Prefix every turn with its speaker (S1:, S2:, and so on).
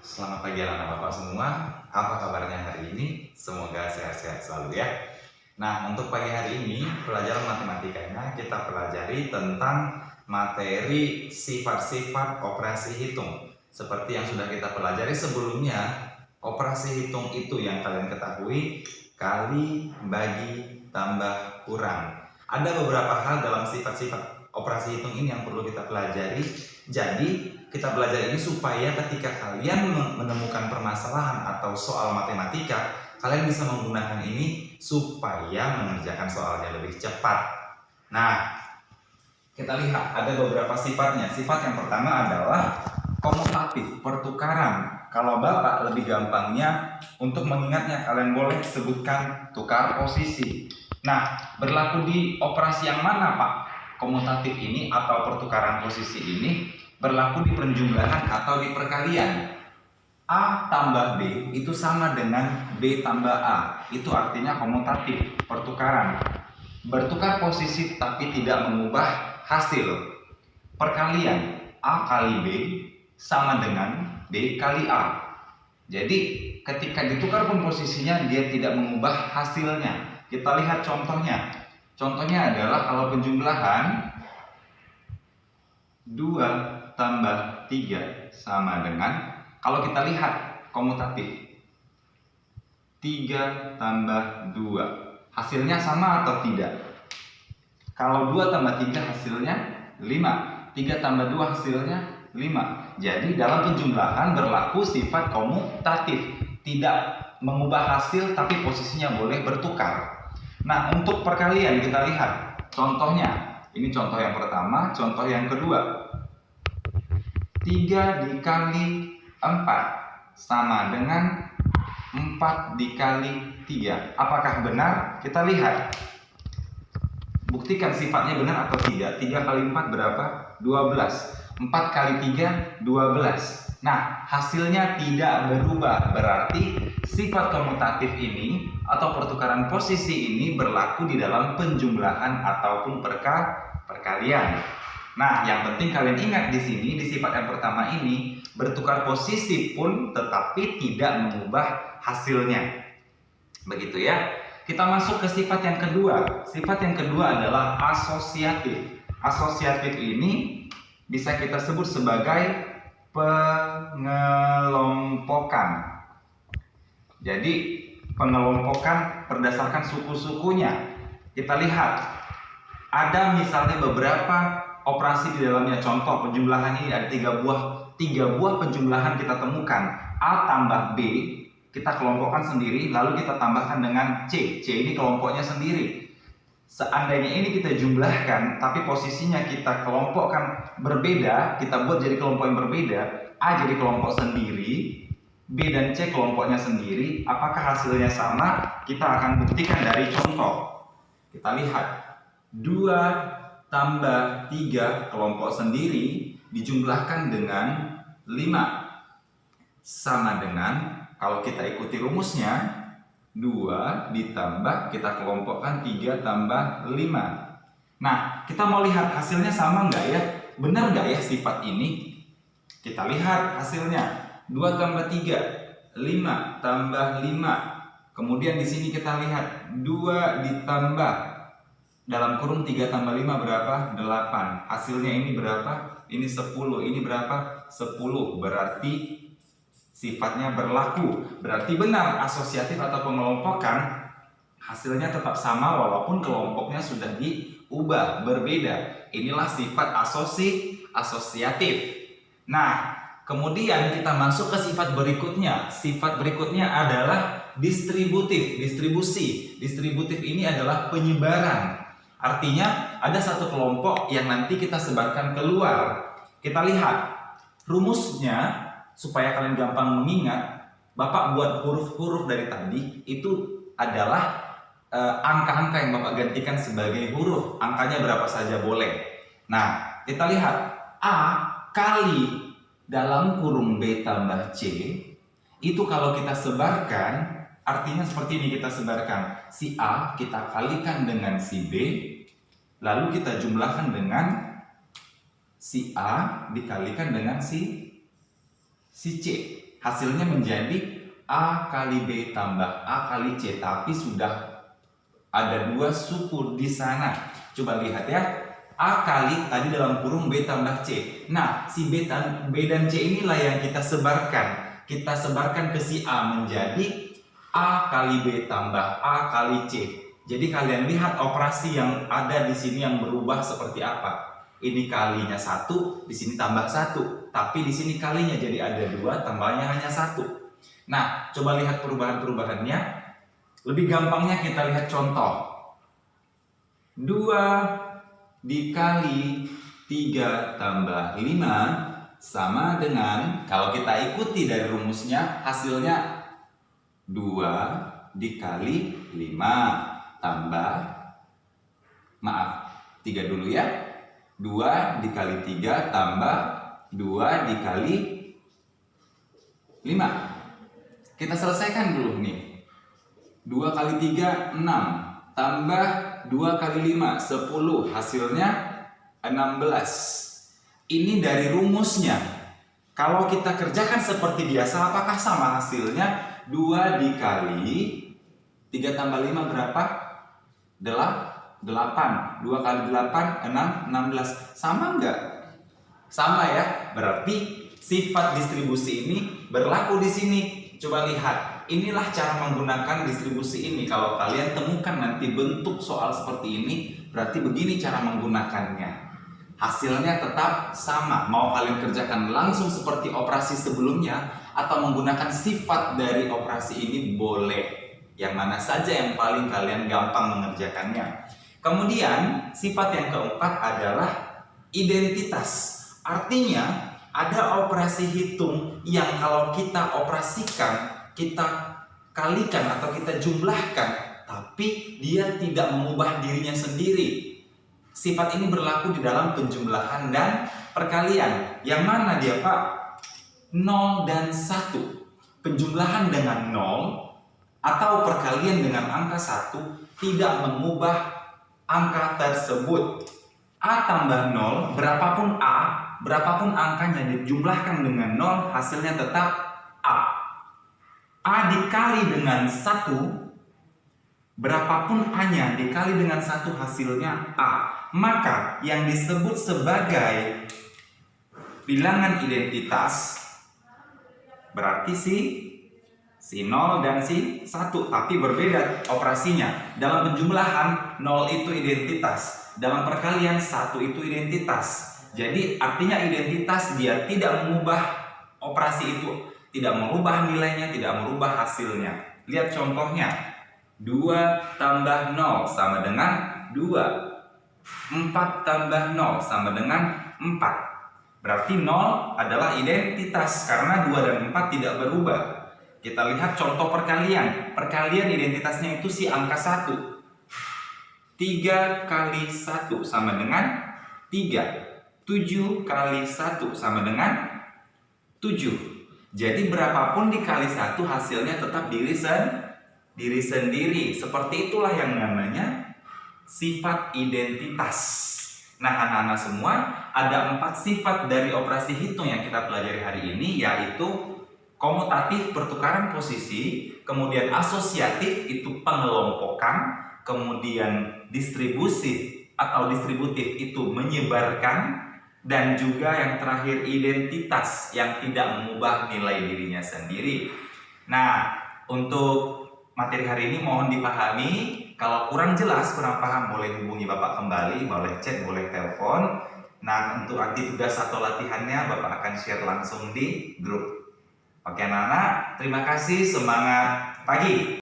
S1: Selamat pagi anak Bapak semua. Apa kabarnya hari ini? Semoga sehat-sehat selalu ya. Nah, untuk pagi hari ini pelajaran matematikanya kita pelajari tentang materi sifat-sifat operasi hitung. Seperti yang sudah kita pelajari sebelumnya, operasi hitung itu yang kalian ketahui kali, bagi, tambah, kurang. Ada beberapa hal dalam sifat-sifat operasi hitung ini yang perlu kita pelajari. Jadi kita belajar ini supaya ketika kalian menemukan permasalahan atau soal matematika, kalian bisa menggunakan ini supaya mengerjakan soalnya lebih cepat. Nah, kita lihat ada beberapa sifatnya. Sifat yang pertama adalah komutatif, pertukaran. Kalau Bapak lebih gampangnya untuk mengingatnya, kalian boleh sebutkan tukar posisi. Nah, berlaku di operasi yang mana, Pak? Komutatif ini atau pertukaran posisi ini berlaku di penjumlahan atau di perkalian. A tambah B itu sama dengan B tambah A. Itu artinya komutatif, pertukaran. Bertukar posisi tapi tidak mengubah hasil. Perkalian A kali B sama dengan B kali A. Jadi ketika ditukar pun posisinya dia tidak mengubah hasilnya. Kita lihat contohnya. Contohnya adalah kalau penjumlahan 2 tambah 3 sama dengan, kalau kita lihat komutatif 3 tambah 2 hasilnya sama atau tidak? Kalau 2 tambah 3 hasilnya 5, 3 tambah 2 hasilnya 5. Jadi dalam penjumlahan berlaku sifat komutatif, tidak mengubah hasil tapi posisinya boleh bertukar. Nah, untuk perkalian kita lihat contohnya. Ini contoh yang pertama, contoh yang kedua. 3 dikali 4 sama dengan 4 dikali 3. Apakah benar? Kita lihat. Buktikan sifatnya benar atau tidak. 3 kali 4 berapa? 12. 4 kali 3, 12. Nah, hasilnya tidak berubah. Berarti sifat komutatif ini atau pertukaran posisi ini berlaku di dalam penjumlahan ataupun perkalian. Nah, yang penting kalian ingat di sini, di sifat yang pertama ini, bertukar posisi pun tetapi tidak mengubah hasilnya. Begitu ya. Kita masuk ke sifat yang kedua. Sifat yang kedua adalah asosiatif. Asosiatif ini bisa kita sebut sebagai pengelompokan. Jadi, pengelompokan berdasarkan suku-sukunya. Kita lihat, ada misalnya beberapa operasi di dalamnya. Contoh penjumlahan ini ada 3 buah penjumlahan kita temukan. A tambah B kita kelompokkan sendiri, lalu kita tambahkan dengan C. C ini kelompoknya sendiri. Seandainya ini kita jumlahkan tapi posisinya kita kelompokkan berbeda, kita buat jadi kelompok yang berbeda. A jadi kelompok sendiri, B dan C kelompoknya sendiri. Apakah hasilnya sama? Kita akan buktikan dari contoh. Kita lihat 2 tambah 3 kelompok sendiri dijumlahkan dengan 5 sama dengan, kalau kita ikuti rumusnya, 2 ditambah kita kelompokkan 3 tambah 5. Nah, kita mau lihat hasilnya sama nggak ya? Benar nggak ya sifat ini? Kita lihat hasilnya. 2 tambah 3, 5 tambah 5. Kemudian di sini kita lihat 2 ditambah dalam kurung 3 tambah 5 berapa? 8. Hasilnya ini berapa? Ini 10. Ini berapa? 10. Berarti sifatnya berlaku. Berarti benar asosiatif atau pengelompokan hasilnya tetap sama walaupun kelompoknya sudah diubah, berbeda. Inilah sifat asosiatif. Nah, kemudian kita masuk ke sifat berikutnya. Sifat berikutnya adalah distributif, distribusi. Distributif ini adalah penyebaran. Artinya ada satu kelompok yang nanti kita sebarkan keluar. Kita lihat rumusnya supaya kalian gampang mengingat. Bapak buat huruf-huruf dari tadi itu adalah angka-angka yang Bapak gantikan sebagai huruf. Angkanya berapa saja boleh. Nah, kita lihat A kali dalam kurung B tambah C. Itu kalau kita sebarkan, artinya seperti ini kita sebarkan. Si A kita kalikan dengan si B, lalu kita jumlahkan dengan si A dikalikan dengan si C. hasilnya menjadi A kali B tambah A kali C, tapi sudah ada dua suku di sana. Coba lihat ya, A kali tadi dalam kurung B tambah C. Nah, si B dan C inilah yang kita sebarkan. Kita sebarkan ke si A menjadi A kali B tambah A kali C. Jadi kalian lihat operasi yang ada di sini yang berubah seperti apa. Ini kalinya 1, di sini tambah 1. Tapi di sini kalinya jadi ada 2, tambahnya hanya 1. Nah, coba lihat perubahan-perubahannya. Lebih gampangnya kita lihat contoh. 2 dikali 3 tambah 5 sama dengan, kalau kita ikuti dari rumusnya, hasilnya 2 dikali 5 tambah, maaf, 3 dulu ya. 2 dikali 3 tambah 2 dikali 5. Kita selesaikan dulu nih. 2 kali 3, 6. Tambah 2 kali 5, 10. Hasilnya 16. Ini dari rumusnya. Kalau kita kerjakan seperti biasa, apakah sama hasilnya? 2 dikali 3 tambah 5 berapa? 8. 2 kali 8, 6, 16. Sama enggak? Sama ya. Berarti sifat distribusi ini berlaku di sini. Coba lihat, inilah cara menggunakan distribusi ini. Kalau kalian temukan nanti bentuk soal seperti ini, berarti begini cara menggunakannya. Hasilnya tetap sama. Mau kalian kerjakan langsung seperti operasi sebelumnya, atau menggunakan sifat dari operasi ini boleh. Yang mana saja yang paling kalian gampang mengerjakannya. Kemudian, sifat yang keempat adalah identitas. Artinya, ada operasi hitung yang kalau kita operasikan, kita kalikan atau kita jumlahkan, tapi dia tidak mengubah dirinya sendiri. Sifat ini berlaku di dalam penjumlahan dan perkalian. Yang mana dia, Pak? 0 dan 1. Penjumlahan dengan 0 atau perkalian dengan angka 1 tidak mengubah angka tersebut. A tambah 0, berapapun A, berapapun angkanya dijumlahkan dengan 0, hasilnya tetap A. A dikali dengan 1, berapapun A-nya dikali dengan 1, hasilnya A. Maka yang disebut sebagai bilangan identitas berarti si 0 dan si 1, tapi berbeda operasinya. Dalam penjumlahan 0 itu identitas, dalam perkalian 1 itu identitas. Jadi artinya identitas dia tidak mengubah operasi itu, tidak merubah nilainya, tidak merubah hasilnya. Lihat contohnya. 2 tambah 0 sama dengan 2. 4 tambah 0 sama dengan 4. Berarti 0 adalah identitas karena 2 dan 4 tidak berubah. Kita lihat contoh perkalian. Perkalian identitasnya itu si angka 1. 3 kali 1 sama dengan 3. 7 kali 1 sama dengan 7. Jadi berapapun dikali 1 hasilnya tetap diri sendiri. Seperti itulah yang namanya sifat identitas. Nah, anak-anak semua, ada 4 sifat dari operasi hitung yang kita pelajari hari ini, yaitu komutatif, pertukaran posisi, kemudian asosiatif, itu pengelompokan, kemudian distribusi atau distributif, itu menyebarkan, dan juga yang terakhir identitas yang tidak mengubah nilai dirinya sendiri. Nah, untuk materi hari ini mohon dipahami. Kalau kurang jelas, kurang paham, boleh hubungi Bapak kembali, boleh chat, boleh telepon. Nah, untuk nanti tugas atau latihannya Bapak akan share langsung di grup. Oke anak-anak, terima kasih, semangat pagi.